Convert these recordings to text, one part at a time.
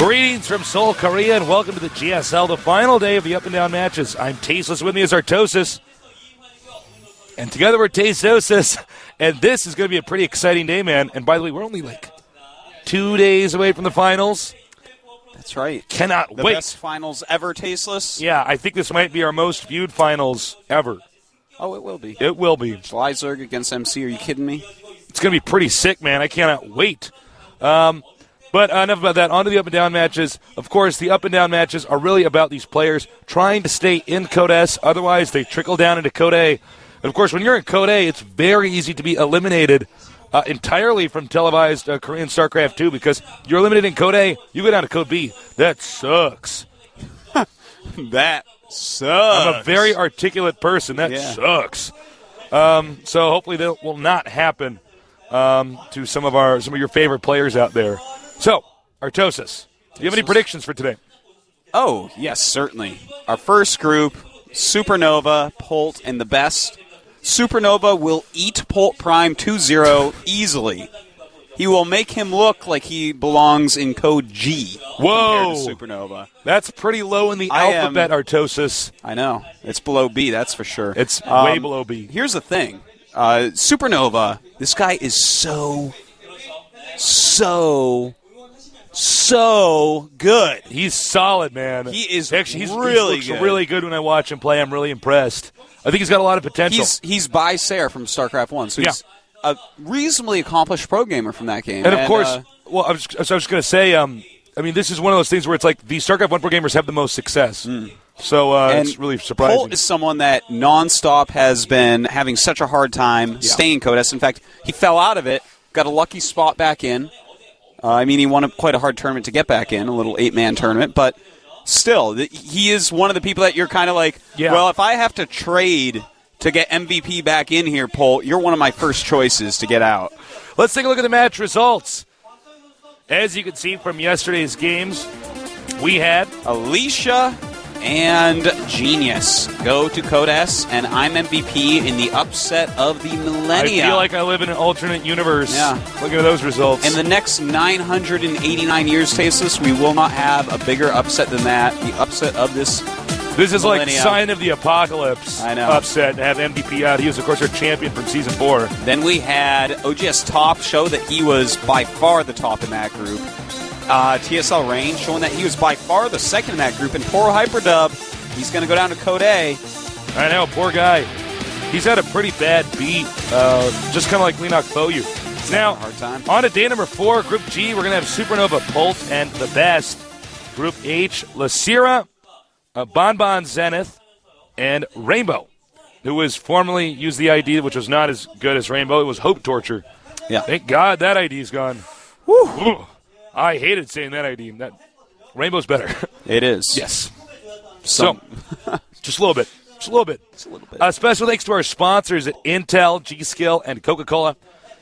Greetings from Seoul, Korea, and welcome to the GSL, the final day of the up and down matches. I'm Tasteless. With me is Artosis. And together we're Tastosis. And this is going to be a pretty exciting day, man. And by the way, we're only like 2 days away from the finals. That's right. Cannot the wait. Best finals ever, Tasteless. Yeah, I think this might be our most viewed finals ever. Oh, it will be. It will be. Schleizerg against MC. Are you kidding me? It's going to be pretty sick, man. I cannot wait. But enough about that. On to the up and down matches. Of course, the up and down matches are really about these players trying to stay in Code S. Otherwise, they trickle down into Code A. And, of course, when you're in Code A, it's very easy to be eliminated entirely from televised Korean StarCraft 2 because you're eliminated in Code A, you go down to Code B. That sucks. That sucks. I'm a very articulate person. That sucks. So hopefully that will not happen to some of your favorite players out there. So, Artosis, do you have any predictions for today? Oh, yes, certainly. Our first group, SuperNova, Polt, and the best. SuperNova will eat PoltPrime 2-0 easily. He will make him look like he belongs in Code G. Whoa! Compared to SuperNova. That's pretty low in the alphabet, Artosis. I know. It's below B, that's for sure. It's way below B. Here's the thing. SuperNova, this guy is so good. He's solid, man. He is actually really he looks good. Really good when I watch him play. I'm really impressed. I think he's got a lot of potential. He's by Sayre from StarCraft 1, so he's a reasonably accomplished pro gamer from that game. And of course, I was just going to say, I mean, this is one of those things where it's like the StarCraft 1 pro gamers have the most success. So it's really surprising. Polt is someone that nonstop has been having such a hard time staying in Code S. In fact, he fell out of it, got a lucky spot back in. He won quite a hard tournament to get back in, a little 8-man tournament, but still, he is one of the people that you're kind of like, well, if I have to trade to get MVP back in here, Polt, you're one of my first choices to get out. Let's take a look at the match results. As you can see from yesterday's games, we had Alicia and Genius go to Code S, and I'm MVP in the upset of the millennia. I feel like I live in an alternate universe. Yeah. Look at those results. In the next 989 years, Tasteless, we will not have a bigger upset than that. The upset of this is millennia. Like Sign of the Apocalypse upset to have MVP out. He was, of course, our champion from Season 4. Then we had OGS Top show that he was by far the top in that group. TSL Rain showing that he was by far the second in that group. And poor Hyperdub, he's going to go down to Code A. I know, poor guy. He's had a pretty bad beat, just kind of like Leonok Foyu. Now, hard time. On to day number 4, Group G, we're going to have SuperNova, Polt, and the best. Group H, Lacira, Bonbon Zenith, and Rainbow, who was formerly used the ID, which was not as good as Rainbow. It was Hope Torture. Yeah. Thank God that ID's gone. Woo. I hated saying that ID. That Rainbow's better. It is. Yes. So, just a little bit. Just a little bit. Special thanks to our sponsors at Intel, G-Skill, and Coca-Cola.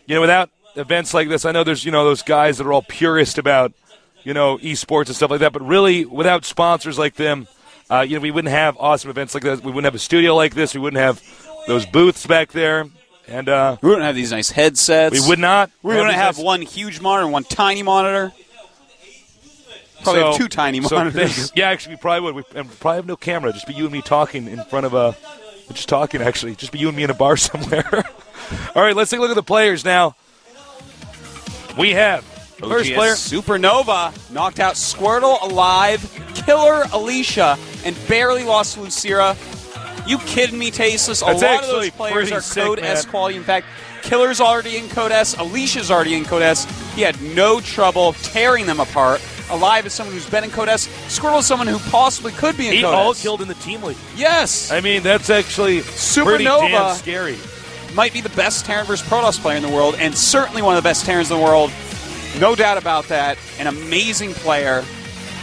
Without events like this, I know there's, those guys that are all purist about, esports and stuff like that, but really, without sponsors like them, we wouldn't have awesome events like this. We wouldn't have a studio like this. We wouldn't have those booths back there. And we wouldn't have these nice headsets. We would not. We wouldn't have one huge monitor and one tiny monitor. Probably have 2 tiny monitors. Actually, we probably would. We probably have no camera. Just be you and me talking in front of just talking, actually. Just be you and me in a bar somewhere. All right, let's take a look at the players now. We have first player. SuperNova knocked out Squirtle alive, Killer Alicia, and barely lost to Lucira. You kidding me, Tasteless? A lot of those players are Code S quality. In fact, Killer's already in Code S. Alicia's already in Code S. He had no trouble tearing them apart. Alive is someone who's been in Code S. Squirtle is someone who possibly could be in Code S. He all killed in the team league. Yes. I mean, that's actually pretty damn scary. Might be the best Terran versus Protoss player in the world, and certainly one of the best Terrans in the world. No doubt about that. An amazing player.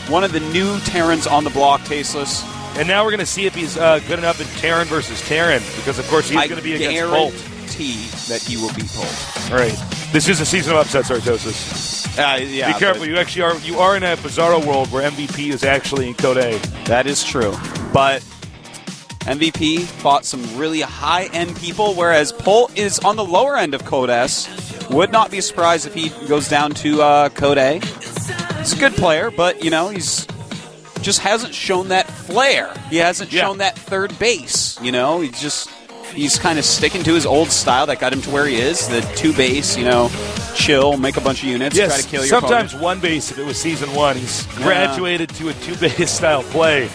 One of the new Terrans on the block, Tasteless. And now we're going to see if he's good enough in Terran versus Terran, because, of course, he's going to be against Polt. I guarantee that he will beat Polt. All right. This is a season of upsets, Artosis. Yeah. Be careful. You are in a bizarro world where MVP is actually in Code A. That is true. But MVP fought some really high-end people, whereas Polt is on the lower end of Code S. Would not be surprised if he goes down to Code A. He's a good player, but, he's just hasn't shown that flair. He hasn't shown that third base, He's kind of sticking to his old style that got him to where he is, the two-base, chill, make a bunch of units, try to kill your sometimes opponent. one base if it was Season 1. He's graduated to a two-base style play.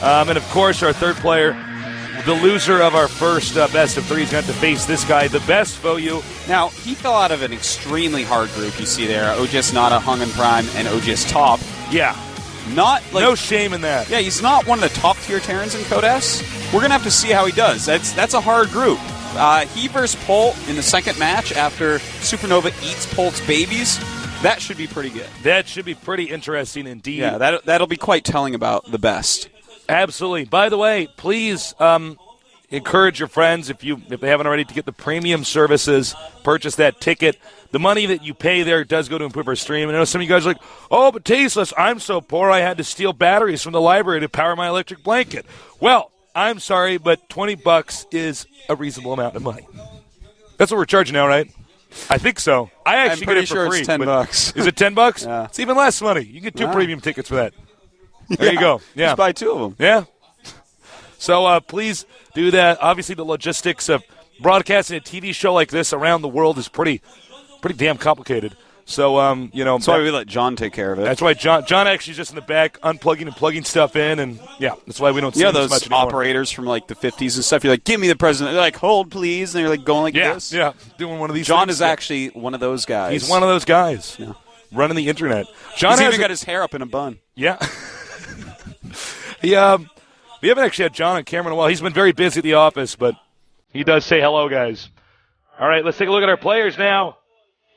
And, of course, our third player, the loser of our first best of three, is going to have to face this guy, the best Voyu. Now, he fell out of an extremely hard group you see there. oGsNada, Hung and Prime, and oGsTop. Yeah. No shame in that. Yeah, he's not one of the top-tier Terrans in Code S. We're going to have to see how he does. That's a hard group. He versus Polt in the second match after Supernova eats Polt's babies. That should be pretty good. That should be pretty interesting indeed. Yeah, that'll be quite telling about the best. Absolutely. By the way, please encourage your friends, if they haven't already, to get the premium services, purchase that ticket. The money that you pay there does go to improve our stream. And I know some of you guys are like, oh, but Tasteless, I'm so poor I had to steal batteries from the library to power my electric blanket. Well, I'm sorry, but $20 is a reasonable amount of money. That's what we're charging now, right? I think so. I actually get it for free. It's $10. Is it $10? Yeah. It's even less money. You get two premium tickets for that. There you go. Yeah. Just buy two of them. Yeah. So please do that. Obviously, the logistics of broadcasting a TV show like this around the world is pretty damn complicated. So, That's why we let John take care of it. That's why John actually is just in the back unplugging and plugging stuff in, and that's why we don't see him as much those anymore. Operators from like the 50s and stuff. You're like, give me the president. They're like, hold please, and they're like going like this. Yeah, doing one of these. John things. is actually one of those guys. He's one of those guys. Yeah. Running the internet. He's even got his hair up in a bun. Yeah. We haven't actually had John on camera in a while. He's been very busy at the office, but he does say hello, guys. All right, let's take a look at our players now.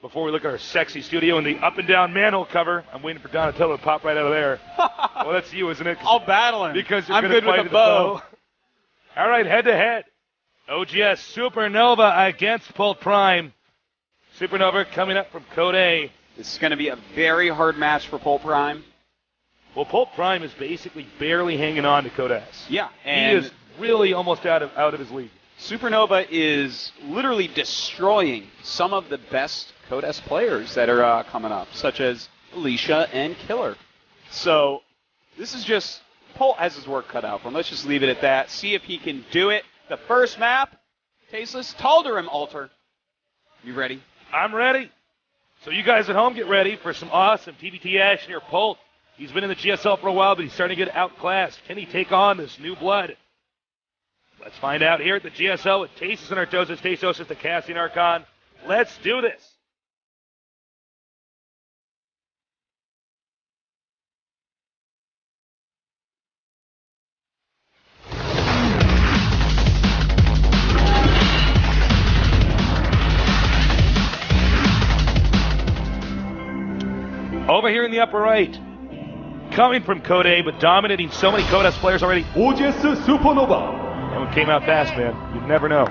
Before we look at our sexy studio and the up-and-down manhole cover, I'm waiting for Donatello to pop right out of there. Well, that's you, isn't it? I'll battle him. Because you're I'm good fight with a bow. All right, head-to-head. oGsSuperNova against PoltPrime. Supernova coming up from Code A. This is going to be a very hard match for PoltPrime. Well, PoltPrime is basically barely hanging on to Code S. Yeah, and he is really almost out of his league. Supernova is literally destroying some of the best Code S players that are coming up, such as Alicia and Killer. So this is just, Polt has his work cut out for him. Let's just leave it at that. See if he can do it. The first map, Tasteless, Tal'Darim Altar. You ready? I'm ready. So you guys at home get ready for some awesome TBT action here. Polt, he's been in the GSL for a while, but he's starting to get outclassed. Can he take on this new blood? Let's find out here at the GSL with Tasteless and Artosis. Tasteless, the Cassian Archon. Let's do this. Over here in the upper right, coming from Code A, but dominating so many Code S players already, oGsSuperNova. That one came out fast, man. You never know.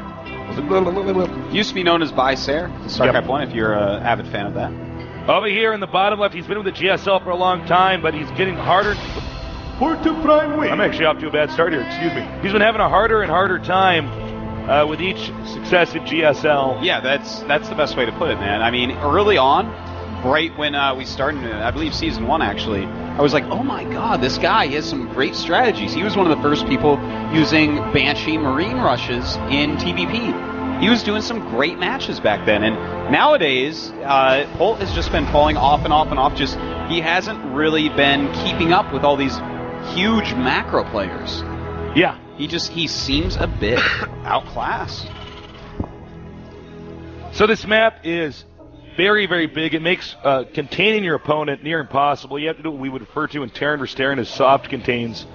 Used to be known as Vicer in StarCraft 1, if you're an avid fan of that. Over here in the bottom left, he's been with the GSL for a long time, but he's getting harder. PoltPrime.WE. I'm actually off to a bad start here, excuse me. He's been having a harder and harder time with each successive GSL. Yeah, that's the best way to put it, man. I mean, early on, right when we started, I believe Season 1 actually, I was like, oh my god, this guy has some great strategies. He was one of the first people using Banshee Marine rushes in TVP. He was doing some great matches back then, and nowadays, Polt has just been falling off and off and off. Just, he hasn't really been keeping up with all these huge macro players. Yeah. He seems a bit outclassed. So this map is very, very big. It makes containing your opponent near impossible. You have to do what we would refer to in Terran vs. Terran as soft contains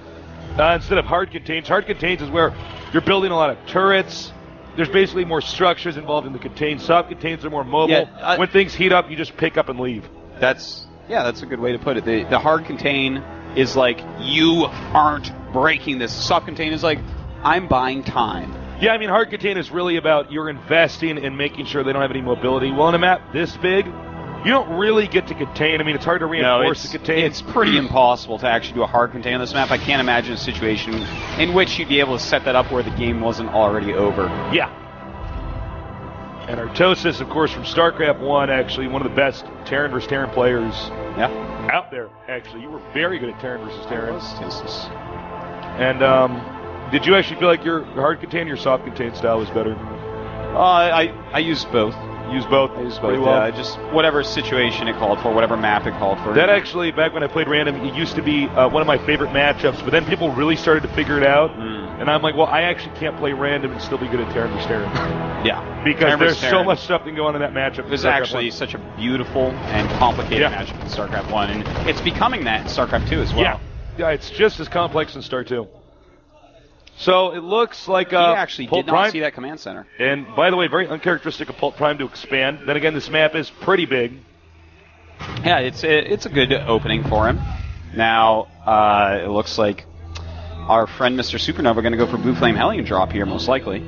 instead of hard contains. Hard contains is where you're building a lot of turrets. There's basically more structures involved in the contains. Soft contains are more mobile. Yeah, when things heat up, you just pick up and leave. That's a good way to put it. The hard contain is like, you aren't breaking this. Soft contain is like, I'm buying time. Yeah, I mean, hard contain is really about you're investing in making sure they don't have any mobility. Well, in a map this big, you don't really get to contain. I mean, it's hard to reinforce the contain. It's pretty impossible to actually do a hard contain on this map. I can't imagine a situation in which you'd be able to set that up where the game wasn't already over. Yeah. And Artosis, of course, from StarCraft 1, actually one of the best Terran vs. Terran players. Yeah. out there, actually. You were very good at Terran versus Terran. Tasteless. And did you actually feel like your hard contain, your soft contain style was better? I use both. Use both. I use pretty both. well. Yeah, just whatever situation it called for, whatever map it called for. That actually, back when I played random, it used to be one of my favorite matchups. But then people really started to figure it out, and I'm like, well, I actually can't play random and still be good at Terran versus Terran. Yeah, because Terran there's versus so much stuff that can go on in that matchup. It was actually such a beautiful and complicated matchup in StarCraft 1, and it's becoming that in StarCraft 2 as well. Yeah, it's just as complex in Star 2. So it looks like he actually did not Prime, see that command center. And by the way, very uncharacteristic of PoltPrime to expand. Then again, this map is pretty big. Yeah, it's a good opening for him. Now it looks like our friend Mr. Supernova going to go for Blue Flame Hellion drop here, most likely.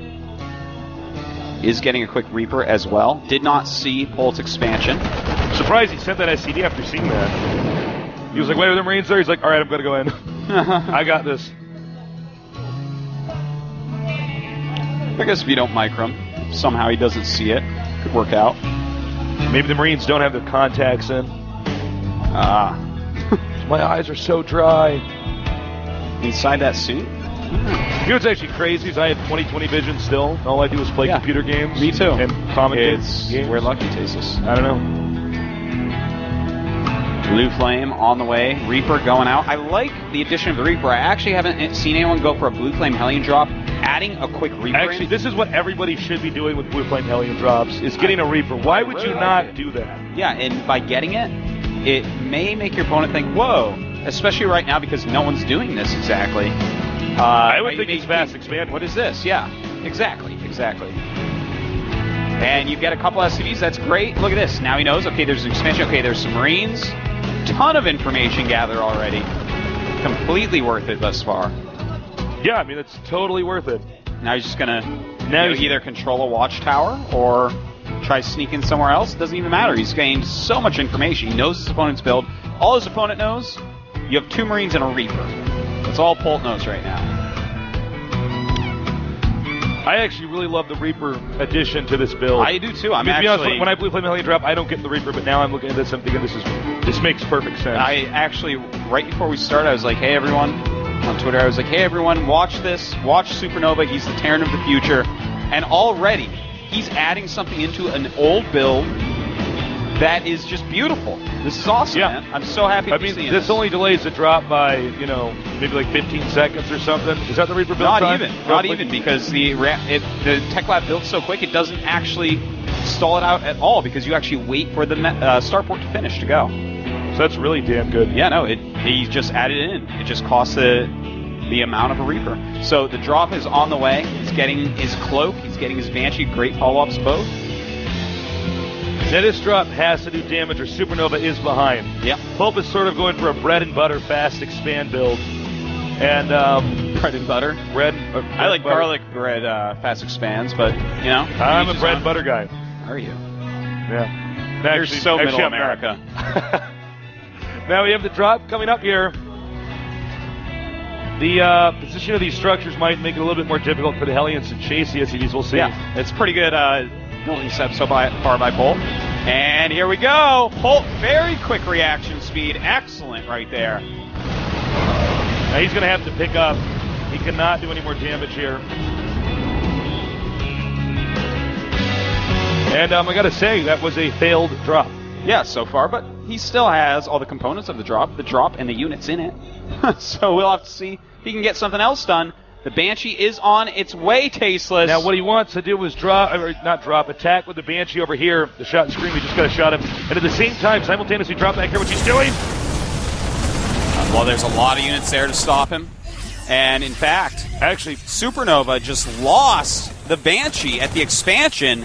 Is getting a quick Reaper as well. Did not see Polt's expansion. Surprised he sent that SCD after seeing that. He was like, wait, are the Marines there? He's like, all right, I'm going to go in. I got this. I guess if you don't micro him, somehow he doesn't see it. Could work out. Maybe the Marines don't have their contacts in. My eyes are so dry. Inside that suit? You know what's actually crazy is I have 20/20 vision still. All I do is play computer games. Me too. And commentate games. We're lucky, Tasteless. I don't know. Blue Flame on the way. Reaper going out. I like the addition of the Reaper. I actually haven't seen anyone go for a Blue Flame Hellion drop. Adding a quick Reaper. Actually, this is what everybody should be doing with Blue Flame Hellion drops, is getting a Reaper. Why would you not do that? Yeah, and by getting it, it may make your opponent think, whoa, especially right now because no one's doing this exactly. I would think it's fast expand. What is this? Yeah, exactly. And you get a couple SCVs, that's great. Look at this. Now he knows, okay, there's an expansion, okay, there's some Marines. Ton of information gathered already. Completely worth it thus far. Yeah, I mean, it's totally worth it. Now he's just going to either control a watchtower or try sneaking somewhere else. It doesn't even matter. He's gained so much information. He knows his opponent's build. All his opponent knows, you have 2 Marines and a Reaper. That's all Polt knows right now. I actually really love the Reaper addition to this build. I do too. To be honest, when I Blue Flame Hellion drop, I don't get the Reaper, but now I'm looking at this and thinking this makes perfect sense. I actually, right before we started, I was like, hey everyone, on Twitter, I was like, hey everyone, watch this. Watch Supernova. He's the Terran of the future. And already, he's adding something into an old build that is just beautiful. This is awesome, man. I'm so happy to be seeing this. This only delays the drop by, maybe like 15 seconds or something. Is that the Reaper build time? Not even, because the Tech Lab builds so quick, it doesn't actually stall it out at all, because you actually wait for the starport to finish to go. So that's really damn good. Yeah, no, he just added it in. It just costs the amount of a Reaper. So the drop is on the way. He's getting his cloak. He's getting his Banshee. Great follow-ups both. Now this drop has to do damage or Supernova is behind. Yep. Pulp is sort of going for a bread and butter fast expand build. And bread and butter? I like garlic bread fast expands, but, I'm a bread and butter guy. Are you? Yeah. You're so middle America. Now we have the drop coming up here. The position of these structures might make it a little bit more difficult for the Hellions to chase the SCVs. We'll see. Yeah, it's pretty good building set so far by Polt. And here we go. Polt, very quick reaction speed. Excellent right there. Now he's going to have to pick up. He cannot do any more damage here. And I got to say, that was a failed drop. Yeah, so far, but he still has all the components of the drop and the units in it. So we'll have to see if he can get something else done. The Banshee is on its way, Tasteless. Now what he wants to do is attack with the Banshee over here. The shot and scream, he just got to shot him. And at the same time, simultaneously drop back here, what he's doing. Well, there's a lot of units there to stop him. And in fact, actually, Supernova just lost the Banshee at the expansion.